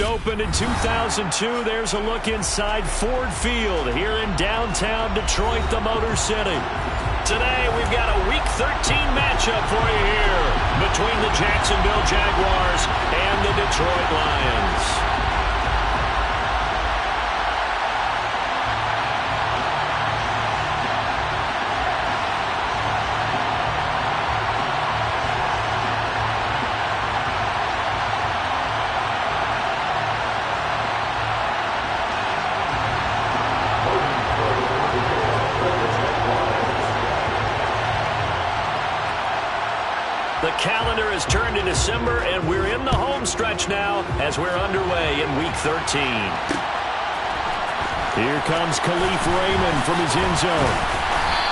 first opened in 2002. There's a look inside Ford Field here in downtown Detroit, the Motor City. Today, we've got a Week 13 matchup for you here between the Jacksonville Jaguars and the Detroit Lions. The calendar has turned to December, and we're in the home stretch now as we're underway in Week 13. Here comes Khalif Raymond from his end zone.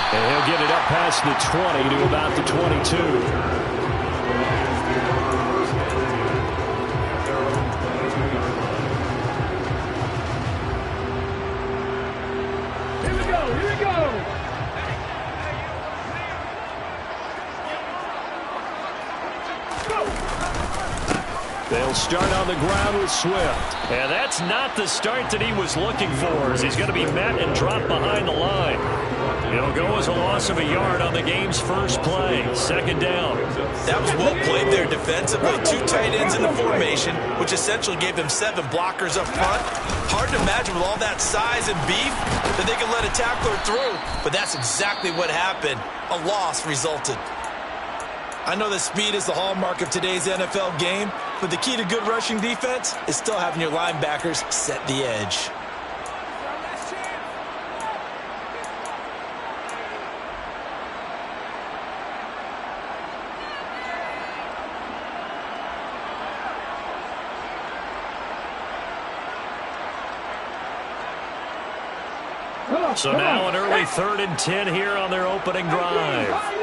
And he'll get it up past the 20 to about the 22. They'll start on the ground with Swift. And that's not the start that he was looking for, as he's going to be met and dropped behind the line. It'll go as a loss of a yard on the game's first play. Second down. That was well played there defensively. 2 tight ends in the formation, which essentially gave them 7 blockers up front. Hard to imagine with all that size and beef that they could let a tackler through. But that's exactly what happened. A loss resulted. I know that speed is the hallmark of today's NFL game, but the key to good rushing defense is still having your linebackers set the edge. So now an early 3rd and 10 here on their opening drive.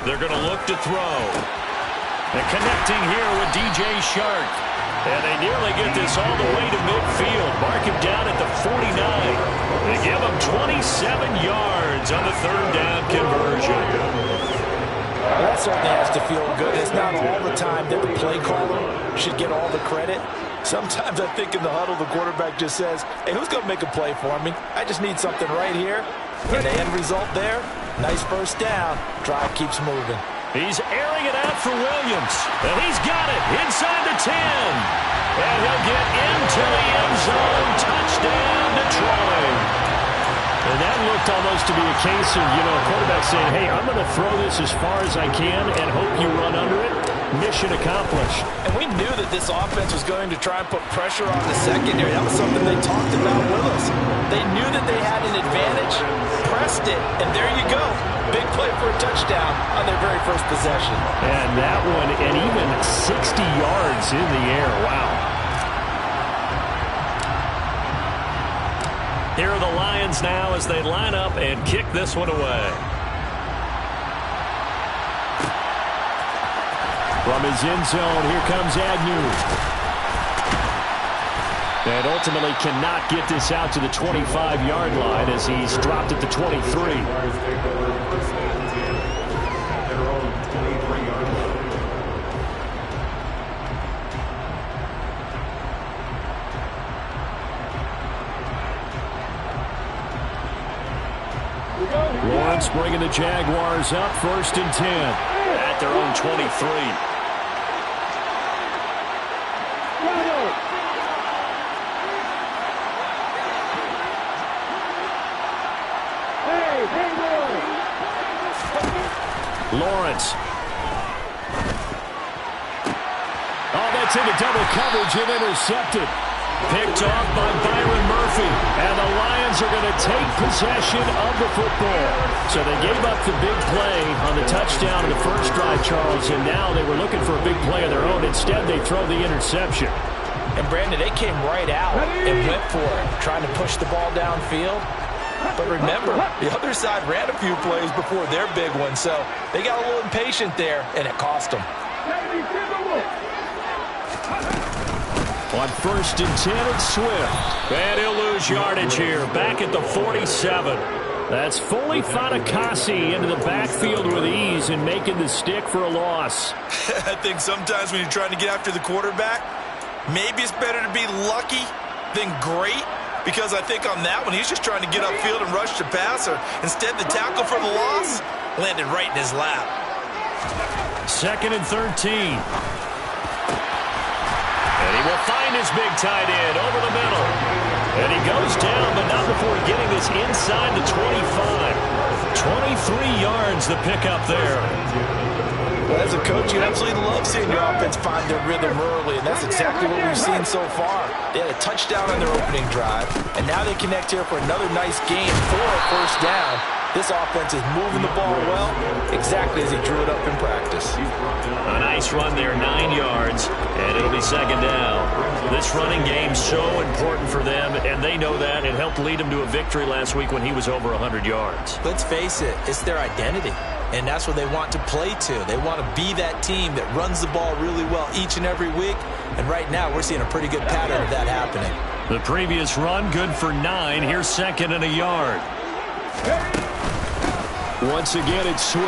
They're going to look to throw. And connecting here with DJ Shark. And they nearly get this all the way to midfield. Mark him down at the 49. They give him 27 yards on the 3rd down conversion. That certainly has to feel good. It's not all the time that the play caller should get all the credit. Sometimes I think in the huddle, the quarterback just says, hey, who's going to make a play for me? I just need something right here. And the end result there, nice first down. Drive keeps moving. He's airing it out for Williams. And he's got it inside the 10. And he'll get into the end zone. Touchdown, Detroit. And that looked almost to be a case of, a quarterback saying, hey, I'm going to throw this as far as I can and hope you run under it. Mission accomplished. And we knew that this offense was going to try and put pressure on the secondary. That was something they talked about with us. They knew that they had an advantage, pressed it, and there you go. Big play for a touchdown on their very first possession. And that one, and even 60 yards in the air. Wow. Here are the Lions now as they line up and kick this one away. From his end zone, here comes Agnew. And ultimately cannot get this out to the 25-yard line as he's dropped at the 23. Lawrence bringing the Jaguars up 1st and 10 at their own 23. Lawrence. Oh, that's into double coverage and intercepted. Picked off by Byron Murphy. And the Lions are going to take possession of the football. So they gave up the big play on the touchdown in the first drive, Charles, and now they were looking for a big play of their own. Instead, they throw the interception. And, Brandon, they came right out and went for it, trying to push the ball downfield. But remember, the other side ran a few plays before their big one, so they got a little impatient there, and it cost them. On 1st and 10, it's Swift. And he'll lose yardage here, back at the 47. That's fully Fatukasi into the backfield with ease and making the stick for a loss. I think sometimes when you're trying to get after the quarterback, maybe it's better to be lucky than great, because I think on that one, he's just trying to get upfield and rush the passer. Instead, the tackle for the loss landed right in his lap. 2nd and 13. And he will find his big tight end over the middle. And he goes down, but not before getting this inside the 25. 23 yards the pickup there. Well, as a coach, you absolutely love seeing your offense find their rhythm early, and that's exactly what we've seen so far. They had a touchdown on their opening drive, and now they connect here for another nice gain for a first down. This offense is moving the ball well, exactly as he drew it up in practice. A nice run there, 9 yards, and it'll be 2nd down. This running game so important for them, and they know that. It helped lead them to a victory last week when he was over 100 yards. Let's face it, it's their identity, and that's what they want to play to. They want to be that team that runs the ball really well each and every week, and right now we're seeing a pretty good pattern of that happening. The previous run, good for 9. Here's 2nd and a yard. Once again, it's Swift.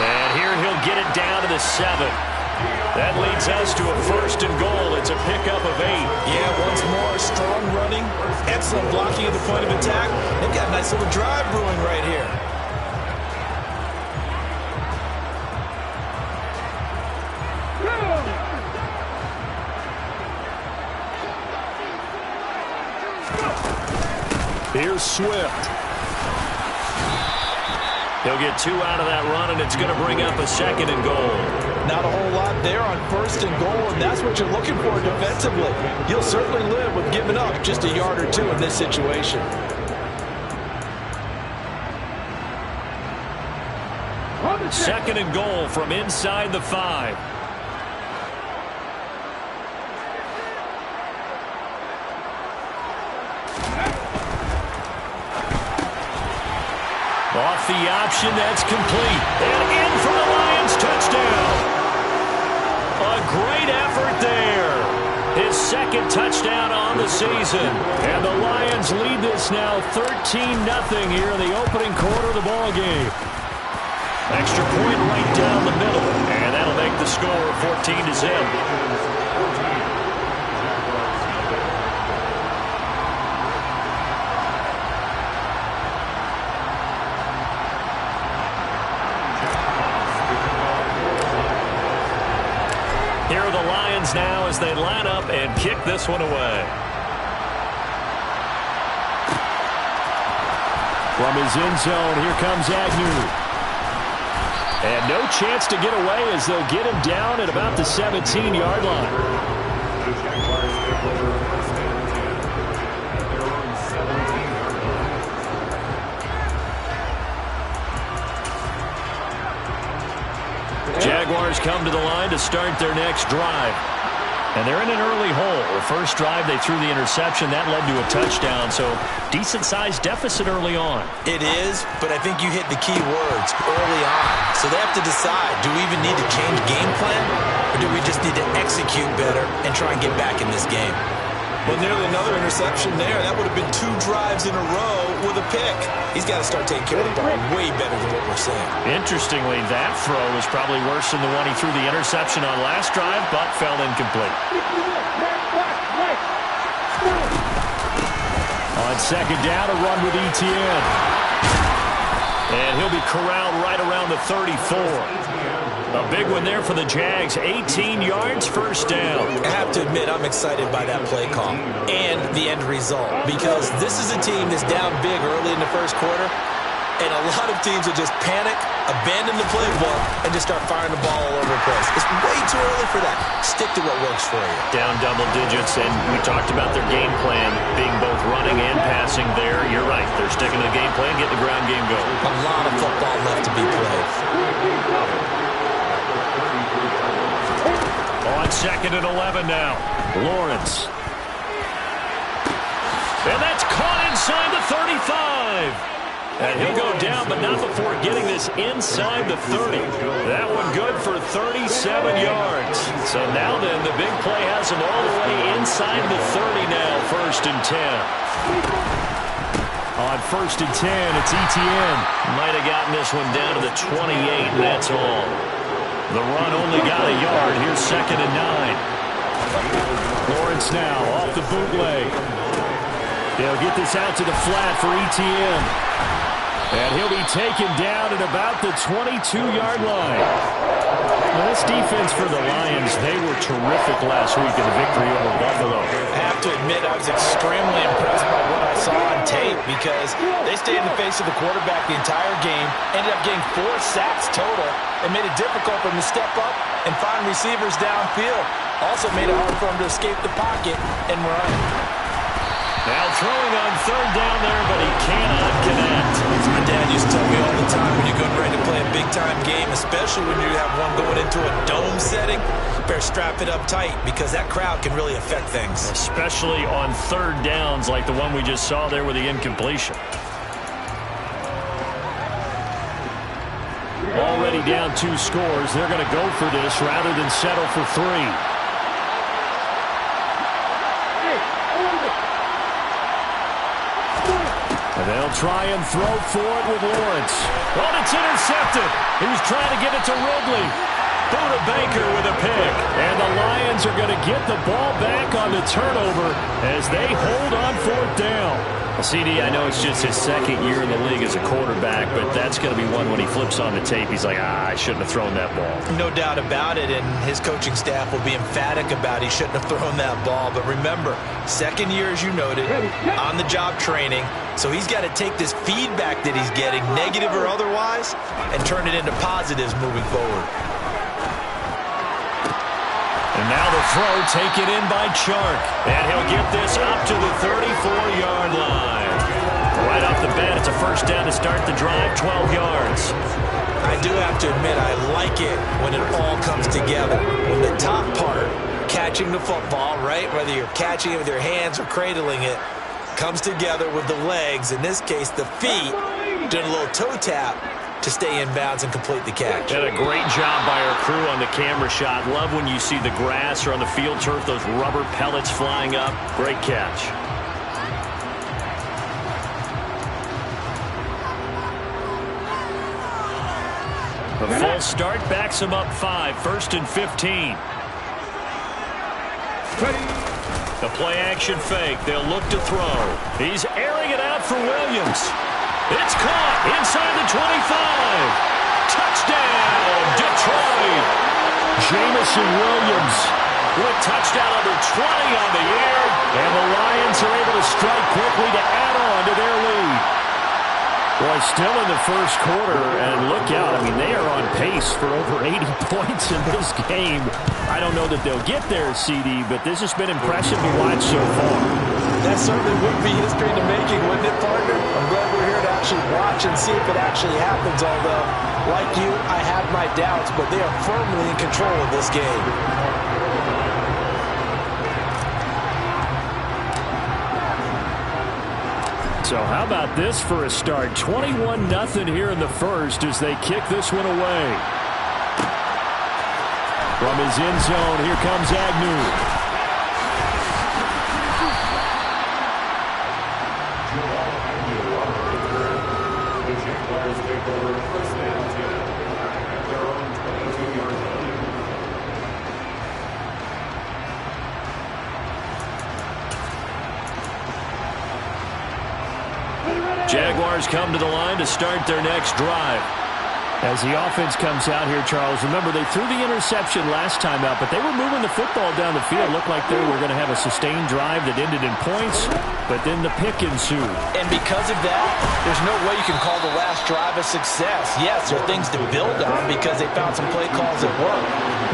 And here he'll get it down to the 7. That leads us to a 1st and goal. It's a pickup of 8. Yeah, once more, strong running, excellent blocking at the point of attack. They've got a nice little drive brewing right here. Here's Swift. He'll get 2 out of that run, and it's going to bring up a 2nd and goal. Not a whole lot there on 1st and goal, and that's what you're looking for defensively. You'll certainly live with giving up just a yard or 2 in this situation. Second and goal from inside the 5. Off the option, that's complete. And in for the Lions, touchdown. A great effort there. His 2nd touchdown on the season. And the Lions lead this now 13-0 here in the opening quarter of the ball game. Extra point right down the middle. And that'll make the score 14-0. Here are the Lions now as they line up and kick this one away. From his end zone, here comes Agnew. And no chance to get away as they'll get him down at about the 17-yard line. Jaguars come to the line to start their next drive. And they're in an early hole. The first drive, they threw the interception. That led to a touchdown, so decent-sized deficit early on. It is, but I think you hit the key words early on. So they have to decide, do we even need to change game plan, or do we just need to execute better and try and get back in this game? Well, nearly another interception there. That would have been 2 drives in a row with a pick. He's got to start taking care of the ball way better than what we're seeing. Interestingly, that throw was probably worse than the one he threw the interception on last drive, but fell incomplete. On 2nd down, a run with Etienne. And he'll be corralled right around the 34. A big one there for the Jags. 18 yards, first down. I have to admit, I'm excited by that play call and the end result, because this is a team that's down big early in the first quarter, and a lot of teams will just panic, abandon the playbook, and just start firing the ball all over the place. It's way too early for that. Stick to what works for you. Down double digits, and we talked about their game plan being both running and passing there. You're right. They're sticking to the game plan, getting the ground game going. A lot of football left to be played. On 2nd and 11 now. Lawrence. And that's caught inside the 35. And he'll go down, but not before getting this inside the 30. That one good for 37 yards. So now then, the big play has him all the way inside the 30 now, 1st and 10. On 1st and 10, it's Etienne. Might have gotten this one down to the 28, and that's all. The run only got a yard. Here's 2nd and 9. Lawrence now off the bootleg. They'll get this out to the flat for Etienne. And he'll be taken down at about the 22-yard line. Now, this defense for the Lions, they were terrific last week in the victory over Buffalo. I have to admit, I was extremely impressed by what I saw on tape because they stayed in the face of the quarterback the entire game, ended up getting 4 sacks total, and made it difficult for him to step up and find receivers downfield. Also made it hard for him to escape the pocket and run. Now throwing on 3rd down there, but he cannot connect. As my dad used to tell me all the time, when you're getting ready to play a big-time game, especially when you have one going into a dome setting, you better strap it up tight because that crowd can really affect things. Especially on 3rd downs like the one we just saw there with the incompletion. Already down 2 scores. They're going to go for this rather than settle for 3. And they'll try and throw for it with Lawrence. Oh, it's intercepted. He was trying to get it to Ridley. Buda Baker with a pick. And the Lions are going to get the ball back on the turnover as they hold on 4th down. Well, CD, I know it's just his 2nd year in the league as a quarterback, but that's going to be one when he flips on the tape. He's like, I shouldn't have thrown that ball. No doubt about it, and his coaching staff will be emphatic about he shouldn't have thrown that ball. But remember, 2nd year, as you noted, on-the-job training. So he's got to take this feedback that he's getting, negative or otherwise, and turn it into positives moving forward. And now the throw taken in by Chark. And he'll get this up to the 34-yard line. Right off the bat, it's a 1st down to start the drive, 12 yards. I do have to admit, I like it when it all comes together. When the top part, catching the football, right, whether you're catching it with your hands or cradling it, comes together with the legs, in this case the feet, doing a little toe tap to stay in bounds and complete the catch. And a great job by our crew on the camera shot. Love when you see the grass or on the field turf, those rubber pellets flying up. Great catch. The full start backs him up 5, 1st and 15. The play-action fake. They'll look to throw. He's airing it out for Williams. It's caught inside the 25. Touchdown, Detroit. Jamison Williams with touchdown number 20 on the year. And the Lions are able to strike quickly to add on to their lead. Boy, still in the 1st quarter, and look out. I mean, they are on pace for over 80 points in this game. I don't know that they'll get there, CD, but this has been impressive to watch so far. That certainly would be history in the making, wouldn't it, partner? I'm glad we're here to actually watch and see if it actually happens, although, like you, I have my doubts, but they are firmly in control of this game. So how about this for a start? 21-0 here in the 1st as they kick this one away. From his end zone, here comes Agnew. Jaguars come to the line to start their next drive. As the offense comes out here, Charles, remember they threw the interception last time out, but they were moving the football down the field. Looked like they were going to have a sustained drive that ended in points, but then the pick ensued. And because of that, there's no way you can call the last drive a success. Yes, there are things to build on because they found some play calls that work.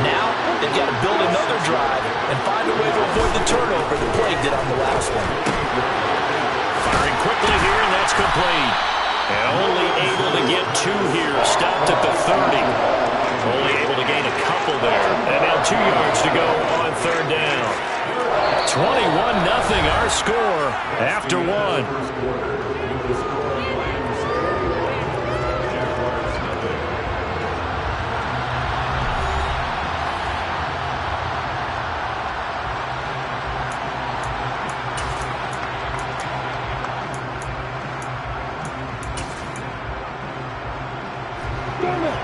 Now, they've got to build another drive and find a way to avoid the turnover that plagued it on the last one. Firing quickly here, and that's complete. And only able to get 2 here. Stopped at the 30. Only able to gain a couple there. And now 2 yards to go on 3rd down. 21-0 our score after 1.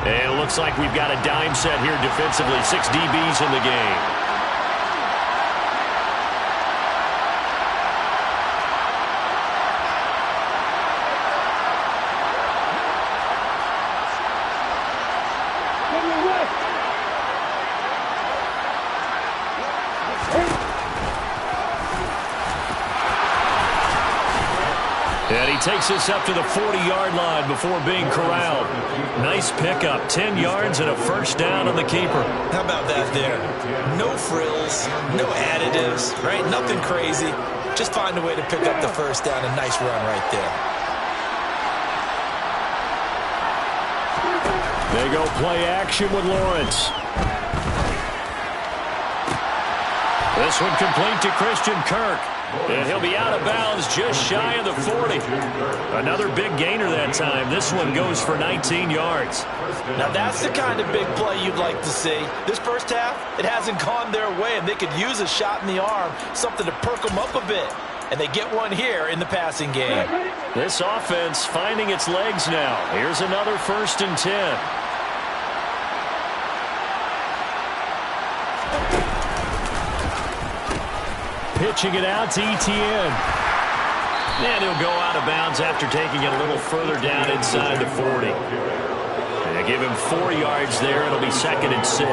And it looks like we've got a dime set here defensively. 6 DBs in the game. And he takes us up to the 40-yard line before being corralled. Nice pickup, 10 yards and a first down on the keeper. How about that there? No frills, no additives, right? Nothing crazy. Just find a way to pick up the first down. A nice run right there. They go play action with Lawrence. This one complete to Christian Kirk. And he'll be out of bounds just shy of the 40. Another big gainer that time. This one goes for 19 yards. Now that's the kind of big play you'd like to see. This first half, it hasn't gone their way, and they could use a shot in the arm, something to perk them up a bit. And they get one here in the passing game. This offense finding its legs now. Here's another 1st and 10. Pitching it out to Etienne. And he'll go out of bounds after taking it a little further down inside the 40. And they give him 4 yards there. It'll be 2nd and 6.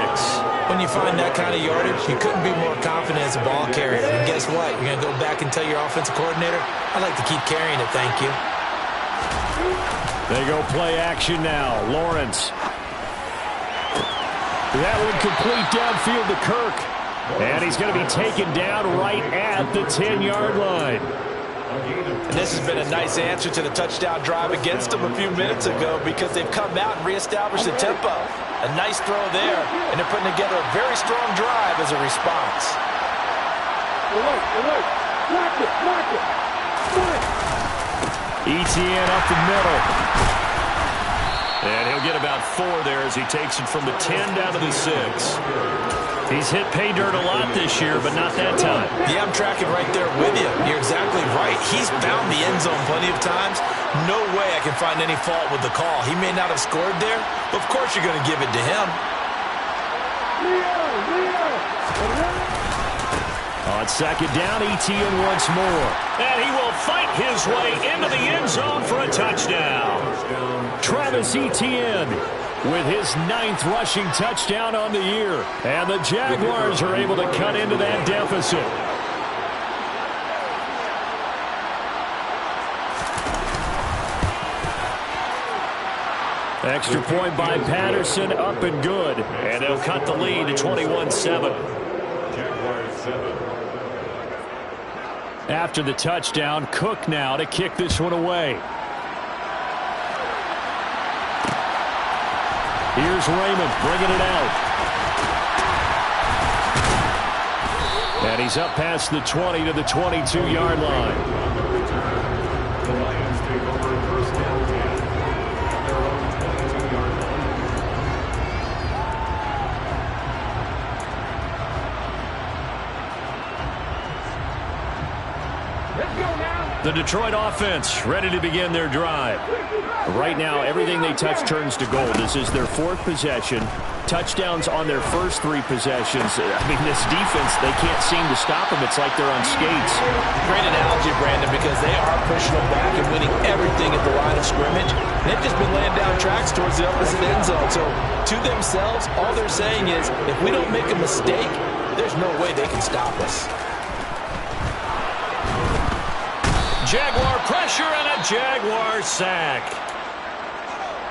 When you find that kind of yardage, you couldn't be more confident as a ball carrier. And guess what? You're going to go back and tell your offensive coordinator, I'd like to keep carrying it, thank you. They go play action now. Lawrence. That one complete downfield to Kirk. And he's going to be taken down right at the 10-yard line. And this has been a nice answer to the touchdown drive against them a few minutes ago because they've come out and reestablished the tempo. A nice throw there, and they're putting together a very strong drive as a response. Etienne up the middle. And he'll get about 4 there as he takes it from the 10 down to the 6. He's hit pay dirt a lot this year, but not that time. Yeah, I'm tracking right there with you. You're exactly right. He's found the end zone plenty of times. No way I can find any fault with the call. He may not have scored there, but of course you're going to give it to him. On 2nd down, Etienne once more. And he will fight his way into the end zone for a touchdown. Travis Etienne with his 9th rushing touchdown on the year. And the Jaguars are able to cut into that deficit. Extra point by Patterson, up and good. And they'll cut the lead to 21-7. After the touchdown, Cook now to kick this one away. Here's Raymond bringing it out. And he's up past the 20 to the 22-yard line. The Detroit offense ready to begin their drive. Right now, everything they touch turns to gold. This is their 4th possession. Touchdowns on their first 3 possessions. I mean, this defense, they can't seem to stop them. It's like they're on skates. Great analogy, Brandon, because they are pushing them back and winning everything at the line of scrimmage. They've just been laying down tracks towards the opposite end zone. So, to themselves, all they're saying is, if we don't make a mistake, there's no way they can stop us. Jaguar pressure and a Jaguar sack.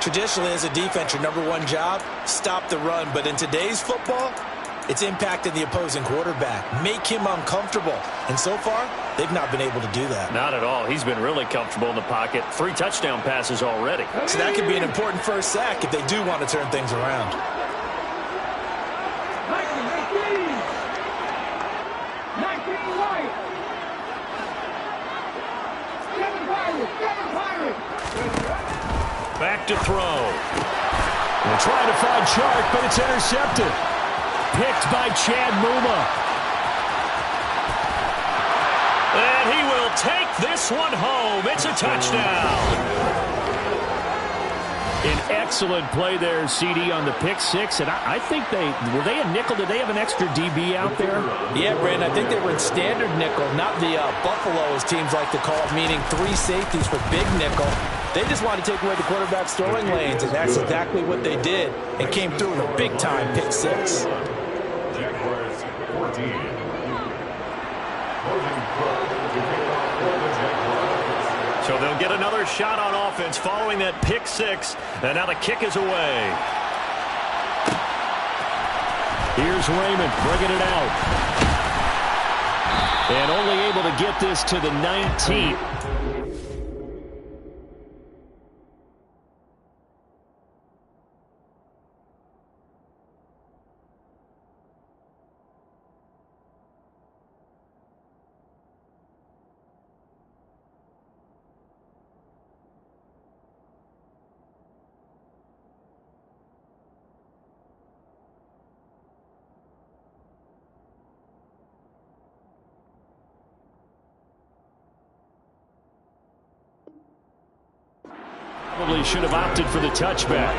Traditionally, as a defense, your #1 job, stop the run. But in today's football, it's impacting the opposing quarterback. Make him uncomfortable. And so far, they've not been able to do that. Not at all. He's been really comfortable in the pocket. 3 touchdown passes already. So that could be an important first sack if they do want to turn things around. Back to throw. They're trying to find Chark, but it's intercepted. Picked by Chad Muma. And he will take this one home. It's a touchdown. An excellent play there, CD, on the pick six. And I think were they a nickel? Did they have an extra DB out there? Yeah, Brandon, I think they were in standard nickel, not the Buffalo, as teams like to call it, meaning 3 safeties for big nickel. They just wanted to take away the quarterback's throwing lanes, and that's exactly what they did, and came through with a big-time pick six. So they'll get another shot on offense following that pick six, and now the kick is away. Here's Raymond bringing it out. And only able to get this to the 19. Probably should have opted for the touchback.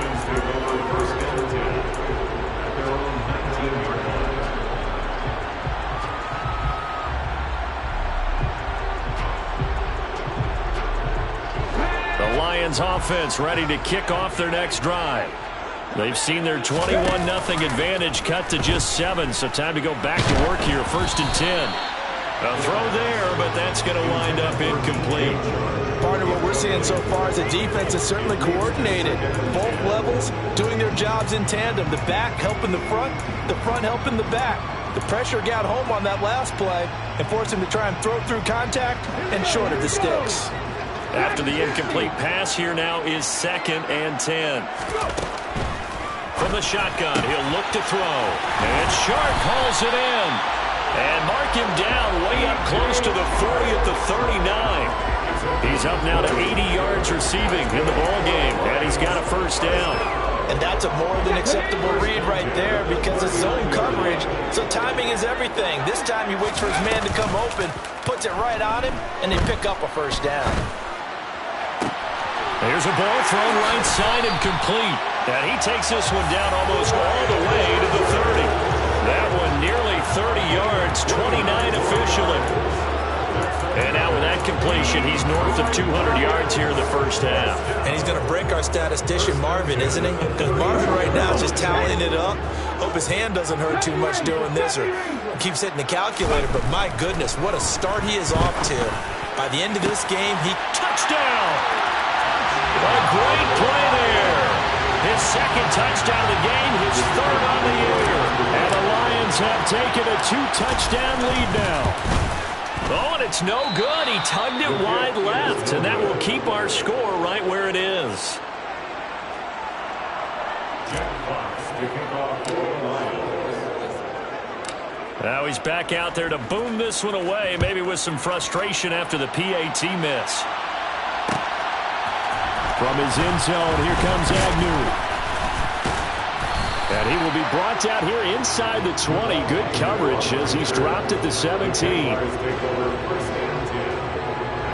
The Lions offense ready to kick off their next drive. They've seen their 21-0 advantage cut to just 7, so time to go back to work here. 1st and 10. A throw there, but that's going to wind up incomplete. Partner, what we're seeing so far is the defense is certainly coordinated. Both levels doing their jobs in tandem. The back helping the front helping the back. The pressure got home on that last play and forced him to try and throw through contact and short of the sticks. After the incomplete pass, here now is 2nd and 10. From the shotgun, he'll look to throw. And Sharp hauls it in. And mark him down way up close to the 40 at the 39. He's up now to 80 yards receiving in the ballgame, and he's got a 1st down. And that's a more than acceptable read right there because it's zone coverage, so timing is everything. This time he waits for his man to come open, puts it right on him, and they pick up a 1st down. There's a ball thrown right side and complete. And he takes this one down almost all the way to the 30. That one nearly 30 yards, 29 officially. And now with that completion, he's north of 200 yards here in the 1st half. And he's going to break our statistician, Marvin, isn't he? Because Marvin right now is just tallying it up. Hope his hand doesn't hurt too much doing this or keeps hitting the calculator. But my goodness, what a start he is off to. By the end of this game, touchdown! A great play there. His 2nd touchdown of the game, his 3rd on the year. And the Lions have taken a 2-touchdown lead now. Oh, and it's no good. He tugged it wide left, and that will keep our score right where it is. Now he's back out there to boom this one away, maybe with some frustration after the PAT miss. From his end zone, here comes Agnew. And he will be brought down here inside the 20. Good coverage as he's dropped at the 17.